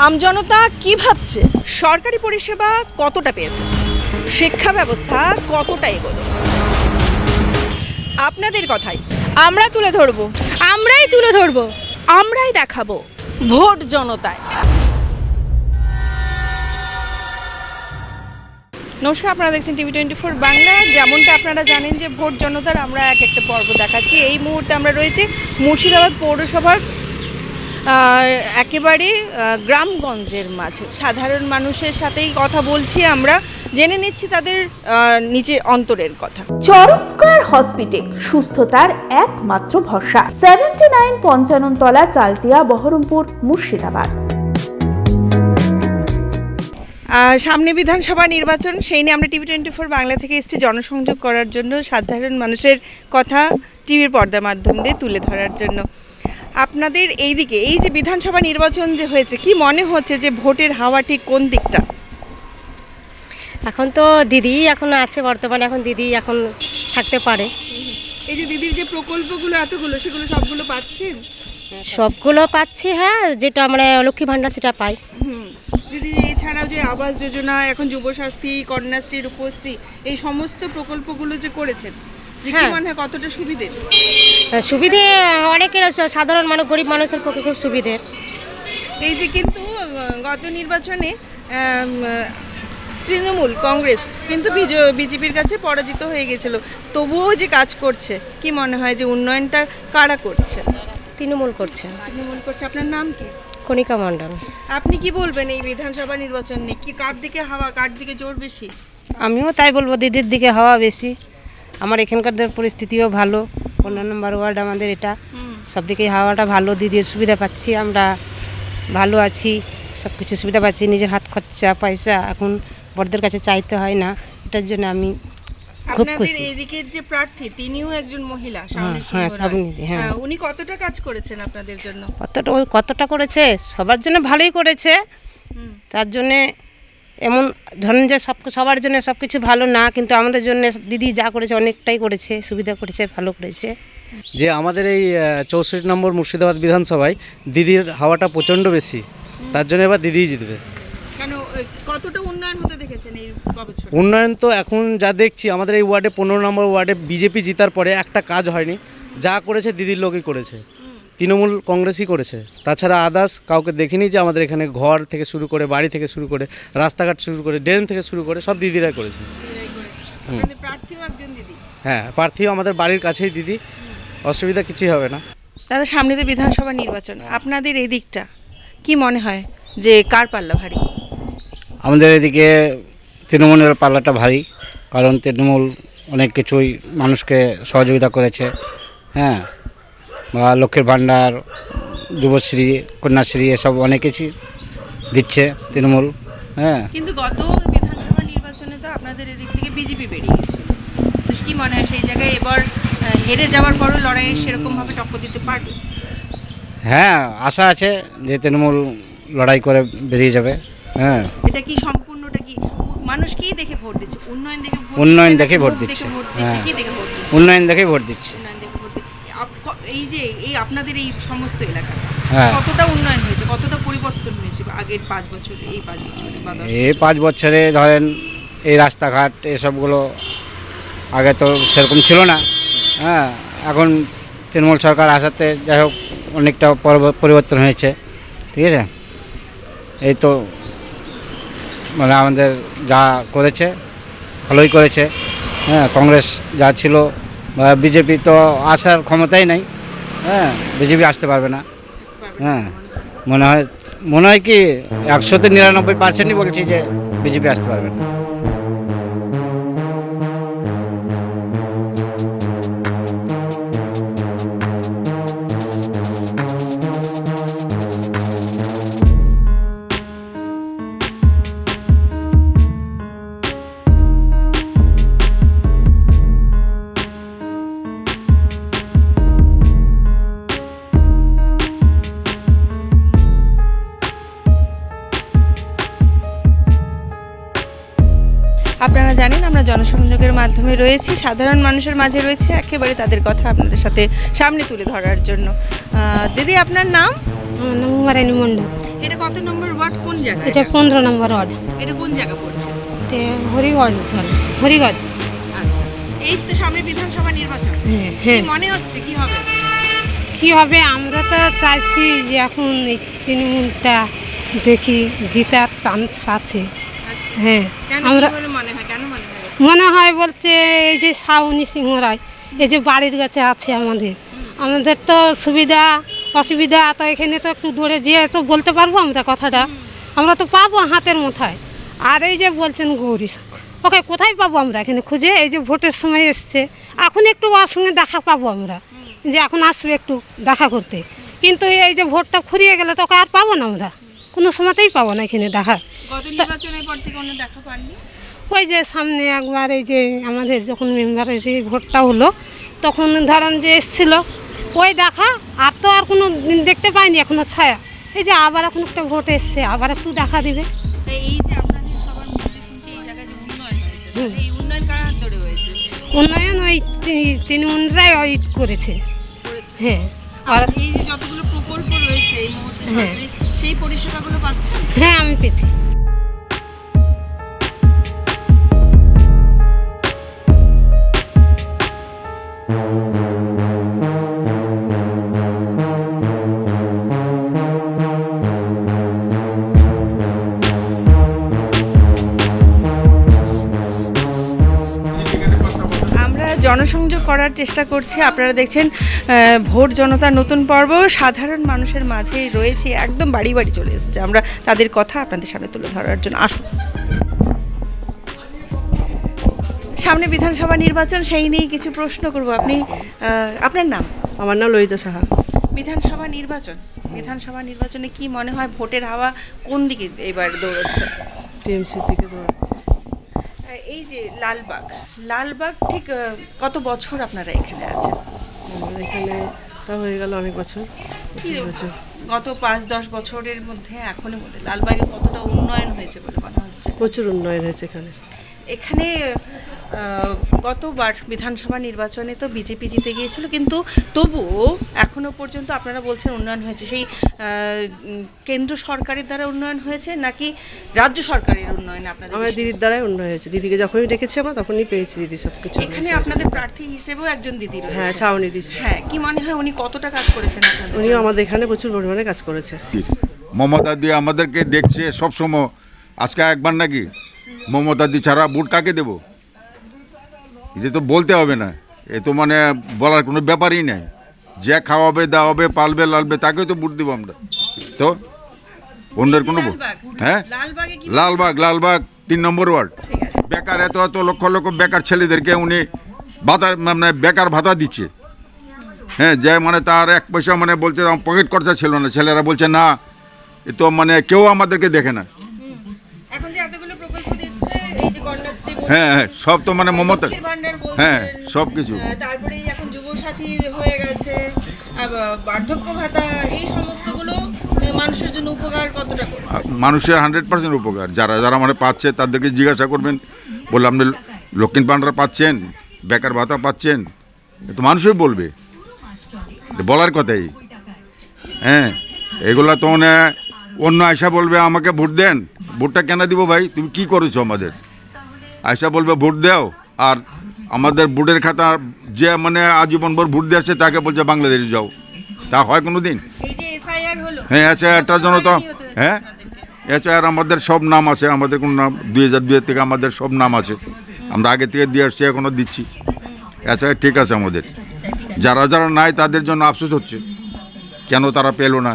আমজনতা কি ভাবছে? সরকারি পরিষেবা কতটা পেয়েছে? শিক্ষা ব্যবস্থা কতটা এগোলো? আপনাদের কথাই আমরা তুলে ধরবো, আমরাই দেখাবো ভোট জনতায়। নমস্কার, আপনারা দেখছেন টিভি24 বাংলা। যেমনটা আপনারা জানেন যে ভোট জনতার আমরা একটা পর্ব দেখাচ্ছি। এই মুহূর্তে আমরা রয়েছি মুর্শিদাবাদ পৌরসভার একেবারে গ্রামগঞ্জের মাঝে। সাধারণ মানুষের সাথেই কথা বলছি, আমরা জেনে নিচ্ছি তাদের নিচে অন্তরের কথা। চরম স্কয়ার হসপিটাল, সুস্থতার একমাত্র ভরসা। 79 পঞ্চাননতলা, চালতিয়া, বহরমপুর, মুর্শিদাবাদ। সামনে বিধানসভা নির্বাচন, সেই নিয়ে আমরা টিভি24 বাংলা থেকে এসেছি জনসংযোগ করার জন্য, সাধারণ মানুষের কথা টিভির পর্দার মাধ্যম দিয়ে তুলে ধরার জন্য। আপনাদের এইদিকে এই যে বিধানসভা নির্বাচন যে হয়েছে, কি মনে হচ্ছে যে ভোটের হাওয়া ঠিক কোন দিকটা? এখন তো দিদি এখন আছে বর্তমানে, এখন দিদি এখন থাকতে পারে। এই যে দিদির যে প্রকল্পগুলো এতগুলো, সেগুলো সবগুলো পাচ্ছেন? সবগুলো পাচ্ছি, হ্যাঁ, যেটা মানে লক্ষ্মী ভাণ্ডার সেটা পাই। দিদি এছাড়াও যে আবাস যোজনা, এখন যুবশক্তি, কন্যাশ্রী, রূপশ্রী, এই সমস্ত প্রকল্পগুলো যে করেছেন, যে কি মনে হয় কতটা সুবিধে? সুবিধে অনেকের, সাধারণ মানুষ, গরিব মানুষের পক্ষে খুব সুবিধের। এই যে কিন্তু গত নির্বাচনে তৃণমূল কংগ্রেস কিন্তু বিজেপির কাছে পরাজিত হয়ে গেছিল, তবুও যে কাজ করছে, কি মনে হয় যে উন্নয়নটা কারা করছে? তৃণমূল করছে। আপনার নাম কি? কণিকা মণ্ডল। আপনি কি বলবেন এই বিধানসভা নির্বাচন নিয়ে? কি কার দিকে হাওয়া, কার দিকে জোর বেশি? আমিও তাই বলবো, দিদির দিকে হাওয়া বেশি। আমার এখানকার পরিস্থিতিও ভালো, 15 নম্বর ওয়ার্ড আমাদের এটা, সব দিকে হাওয়াটা ভালো, দিদির সুবিধা পাচ্ছি, আমরা ভালো আছি, সব কিছু সুবিধা পাচ্ছি, নিজের হাত খরচা পয়সা এখন বড়দের কাছে চাইতে হয় না, এটার জন্য আমি খুব খুশি। এদিকের যে প্রার্থী তিনিও একজন মহিলা, হ্যাঁ সামনে, হ্যাঁ, উনি কতটা কাজ করেছেন আপনাদের জন্য? কতটা করেছে, সবার জন্য ভালোই করেছে। তার জন্যে এমন ধরেন যে সবার জন্য সব কিছু ভালো না, কিন্তু আমাদের জন্য দিদি যা করেছে অনেকটাই করেছে, সুবিধা করেছে, ভালো করেছে। যে আমাদের এই 64 নম্বর মুর্শিদাবাদ বিধানসভায় দিদির হাওয়াটা প্রচণ্ড বেশি, তার জন্য এবার দিদিই জিতবে। কেন, কতটা উন্নয়ন হতে দেখেছেন এই বছর? উন্নয়ন তো এখন যা দেখছি আমাদের এই ওয়ার্ডে 15 নম্বর ওয়ার্ডে বিজেপি জিতার পরে একটা কাজ হয়নি, যা করেছে দিদির লোকই করেছে, তৃণমূল কংগ্রেসই করেছে। তাছাড়া আদার্স কাউকে দেখিনি যে আমাদের এখানে ঘর থেকে শুরু করে, বাড়ি থেকে শুরু করে, রাস্তাঘাট শুরু করে, ড্রেন থেকে শুরু করে সব দিদিরাই করেছে। প্রার্থীও একজন দিদি? হ্যাঁ, প্রার্থীও আমাদের বাড়ির কাছেই দিদি, অসুবিধা কিছুই হবে না। দাদা, সামনে তো বিধানসভা নির্বাচন, আপনাদের এই দিকটা কি মনে হয় যে কার পাল্লা ভারী? আমাদের এদিকে তৃণমূলের পাল্লাটা ভারী, কারণ তৃণমূল অনেক কিছুই মানুষকে সহযোগিতা করেছে, হ্যাঁ, বা লক্ষ্মীর ভাণ্ডার, যুবশ্রী, কন্যাশ্রী, এসব অনেক কিছুই দিচ্ছে তৃণমূল, হ্যাঁ। কিন্তু গত বিধানসভা নির্বাচনে তো আপনাদের এদিক থেকে বিজেপি বেরিয়ে গেছে, কি মনে হয় সেই জায়গায় এবার হেরে যাওয়ার পরও লড়াইয়ে সেরকমভাবে টক্কর দিতে পারবে? হ্যাঁ, আশা আছে যে তৃণমূল লড়াই করে বেরিয়ে যাবে, হ্যাঁ। এটা কি সম্পূর্ণটা কি মানুষ কি দেখে ভোট দিচ্ছে? উন্নয়ন দেখে ভোট? উন্নয়ন দেখে ভোট দিচ্ছে, হ্যাঁ, কি দেখে ভোট দিচ্ছে? উন্নয়ন দেখেই ভোট দিচ্ছে। এই যে এই আপনাদের এই সমস্ত এলাকা হ্যাঁ, কতটা উন্নয়ন হয়েছে, কতটা পরিবর্তন হয়েছে আগের 5 বছরে, এই 5 বছরে বা 10 এই 5 বছরে ধরেন এই রাস্তাঘাট এসবগুলো আগে তো সেরকম ছিল না, হ্যাঁ, এখন তৃণমূল সরকার আসাতে যাই হোক অনেকটা পরিবর্তন হয়েছে, ঠিক আছে। এই তো মানে আমাদের যা করেছে ভালোই করেছে, হ্যাঁ। কংগ্রেস যা ছিল বা বিজেপি তো আসার ক্ষমতাই নাই, হ্যাঁ, বিজেপি আসতে পারবে না, হ্যাঁ। মনে হয় কি 100-তে 99% বলছি যে বিজেপি আসতে পারবে না। আপনারা জানেন আমরা জনসংযোগের মাধ্যমে রয়েছি, সাধারণ মানুষের মাঝে রয়েছে, একেবারে তাদের কথা আপনাদের সাথে সামনে তুলে ধরার জন্য। দিদি, আপনার নাম? রানী মণ্ডল। এটা কত নম্বর ওয়ার্ড? জায়গা? এটা 15 নম্বর ওয়ার্ড, এটা কোন জায়গা পড়ছে? হরিগঞ্জ বলে, হরিগঞ্জ। আচ্ছা, এই তো সামনে বিধানসভা নির্বাচন, হ্যাঁ কি হ্যাঁ। মনে হচ্ছে কি হবে? কী হবে, আমরা তো চাইছি যে এখন এই তৃণমূলটা দেখি জেতার চান্স আছে। আচ্ছা, হ্যাঁ, কেন আমরা কি বলে মনে হয়, কেন মনে হয়? মনে হয় বলছে এই যে শাওনি সিংহ রায় এই যে বাড়ির কাছে আছে আমাদের তো সুবিধা অসুবিধা, তো এখানে তো একটু দূরে যেয়ে তো বলতে পারবো আমরা কথাটা, আমরা তো পাবো হাতের মুঠায়। আর এই যে বলছেন গৌরী, ওকে কোথায় পাবো আমরা এখানে খুঁজে? এই যে ভোটের সময় এসছে, এখন একটু ওর সঙ্গে দেখা পাবো আমরা, যে এখন আসবে একটু দেখা করতে, কিন্তু এই যে ভোটটা ফুরিয়ে গেলে তোকে আর পাবো না আমরা, কোনো সময়তেই পাবো না এখানে দেখা। গত নির্বাচনের পর থেকে কোনো দেখা পাননি? ওই যে সামনে একবার এই যে আমাদের যখন মেম্বারের এই ভোটটা হলো তখন ধরেন যে এসছিল ওই দেখা, আর তো আর কোনো দিন দেখতে পাইনি এখনো ছায়া। এই যে আবার এখন একটা ভোট এসছে, আবার একটু দেখা দিবে। এই যে আপনাদের সবার মুখে শুনছি এই জায়গায় যে উন্নয়ন হয়েছে, এই উন্নয়ন কার হাত ধরে হয়েছে? উন্নয়ন ওই তৃণমূলরাই ওই করেছে। হ্যাঁ, আর আর এই যে যতগুলো প্রকল্প রয়েছে এই মুহূর্তে হ্যাঁ। সরকারি, সেই পরিষেবাগুলো পাচ্ছেন? হ্যাঁ আমি পেয়েছি। আমরা জনসংযোগ করার চেষ্টা করছি। আপনারা দেখছেন ভোট জনতার নতুন পর্ব, সাধারণ মানুষের মাঝেই রয়েছে, একদম বাড়ি বাড়ি চলে এসেছে আমরা তাদের কথা আপনাদের সামনে তুলে ধরার জন্য। আসুন, সামনে বিধানসভা নির্বাচন, সেই নিয়ে কিছু প্রশ্ন করব। আপনি আপনার নাম? আমার নাম ললিতা সাহা। বিধানসভা নির্বাচনে কি মনে হয় ভোটের হাওয়া কোন দিকে এবার দৌড়চ্ছে? টিএমসির দিকে দৌড়াচ্ছে। এই যে লালবাগ ঠিক কত বছর আপনারা এখানে আছেন? আমার এখানে তা হয়ে গেল অনেক বছর, 25 বছর। গত 5-10 বছরের মধ্যে এখনের মধ্যে লালবাগে কতটা উন্নয়ন হয়েছে বলে মনে হচ্ছে? প্রচুর উন্নয়ন হয়েছে এখানে। এখানে গতবার বিধানসভা নির্বাচনে তো বিজেপি জিতে গিয়েছিল, কিন্তু তবুও এখনো পর্যন্ত আপনারা বলছেন উন্নয়ন হয়েছে। সেই কেন্দ্র সরকারের দ্বারা উন্নয়ন হয়েছে নাকি রাজ্য সরকারের উন্নয়ন আপনাদের? আমার দিদির দ্বারাই উন্নয়ন হয়েছে। দিদিকে যখনই ডেকেছি আমরা তখনই পেয়েছি দিদি সব কিছু। এখানে আপনাদের প্রার্থী হিসেবেও একজন দিদি রয়েছে। হ্যাঁ, শাওনি দিদি। হ্যাঁ, কি মনে হয় উনি কতটা কাজ করেছেন আপনাদের? উনিও আমাদের এখানে প্রচুর পরিমাণে কাজ করেছে। মমতা দি আমাদেরকে দেখছে সবসময়, আজকে একবার নাকি মমতা দি ছাড়া ভোট কাকে দেব? এটা তো বলতে হবে না, এ তো মানে বলার কোনো ব্যাপারই নাই। যে খাওয়াবে দাওয়াবে পালবে লালবে তাকে তো ভোট দেবো আমরা। তো অন্যের কোনো ভোট? হ্যাঁ, লালবাগ 3 নম্বর ওয়ার্ড। বেকার এত লক্ষ লক্ষ বেকার ছেলেদেরকে উনি ভাতা, মানে বেকার ভাতা দিচ্ছে। হ্যাঁ, যে মানে তার 1 পয়সা মানে বলছে আমার পকেট খরচা ছিল না, ছেলেরা বলছে না, এ তো মানে কেউ আমাদেরকে দেখে না। এখন যে এতগুলো প্রকল্প দিচ্ছে, এই যে কন্যাশ্রী বলছেন, হ্যাঁ, সব তো মানে মমতা। লক্ষ্মীর ভান্ডার বলছেন, হ্যাঁ, সব কিছু। তারপরে এই এখন যুবসাথী হয়ে গেছে, বার্ধক্য ভাতা, এই সমস্তগুলো মানুষের জন্য উপকার কতটা করেছে? মানুষের 100% উপকার। যারা যারা মানে পাচ্ছে তাদেরকে জিজ্ঞাসা করবেন, বললাম আপনি লক্ষ্মীর ভান্ডার পাচ্ছেন, বেকার ভাতা পাচ্ছেন, এ তো মানুষই বলবে, বলার কথাই। হ্যাঁ, এগুলা তো মানে অন্য আয়সা বলবে আমাকে ভোট দেন, ভোটটা কেন দিব ভাই, তুমি কি করেছো আমাদের? আয়সা বলবে ভোট দাও, আর আমাদের ভোটের খাতা যে মানে আজীবনভর ভোট দিয়ে আসছে তাকে বলছে বাংলাদেশ যাও। তা হয় কোনো দিন? এই যে এসআইআর হলো, হ্যাঁ, এসআইআরটার জন্য তো, হ্যাঁ, এসআইআর আমাদের সব নাম আছে, আমাদের কোনো নাম 2002 থেকে আমাদের সব নাম আছে, আমরা আগে থেকে দিয়ে আসছি, এখনও দিচ্ছি। এসআইআর ঠিক আছে আমাদের। যারা যারা নাই তাদের জন্য আফসোস হচ্ছে, কেন তারা পেলো না।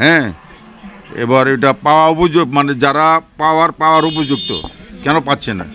হ্যাঁ, এবার এটা পাওয়া উপযুক্ত, মানে যারা পাওয়ার উপযুক্ত কেন পাচ্ছে না?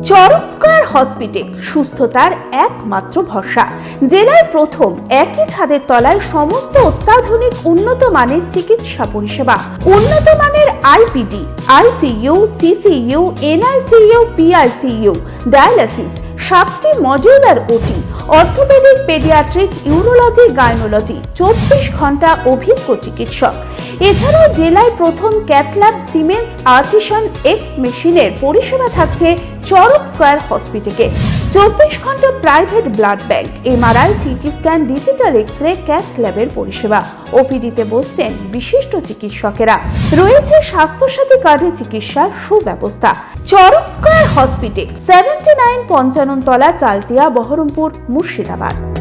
চরক স্কয়ার হসপিটাল সুস্থতার একমাত্র ভরসা। জেলায় প্রথম একই ছাদের তলায় সমস্ত অত্যাধুনিক উন্নত মানের চিকিৎসা পরিষেবা, উন্নত মানের IPD, ICU, CCU, NICU, PICU, dialysis, 7টি modular OT, orthopaedic, paediatric, urology, gynaecology, 24 ঘন্টা অভিজ্ঞ চিকিৎসক। এছাড়াও জেলায় প্রথম ক্যাথল্যাব, সিমেন্স, আর্টিসান, এক্স মেশিনের পরিষেবা থাকছে চরক স্কয়ার হসপিটালে। 24 ঘন্টা private blood bank, MRI, CT scan, digital X-ray, cath ল্যাবের পরিষেবা। ওপিডিতে বসছেন বিশিষ্ট চিকিৎসকেরা। রয়েছে স্বাস্থ্যসাথী কার্ডে চিকিৎসার সুব্যবস্থা। চরক স্কয়ার হসপিটাল, 79 পঞ্চানন তলা, চালতিয়া, বহরমপুর, মুর্শিদাবাদ।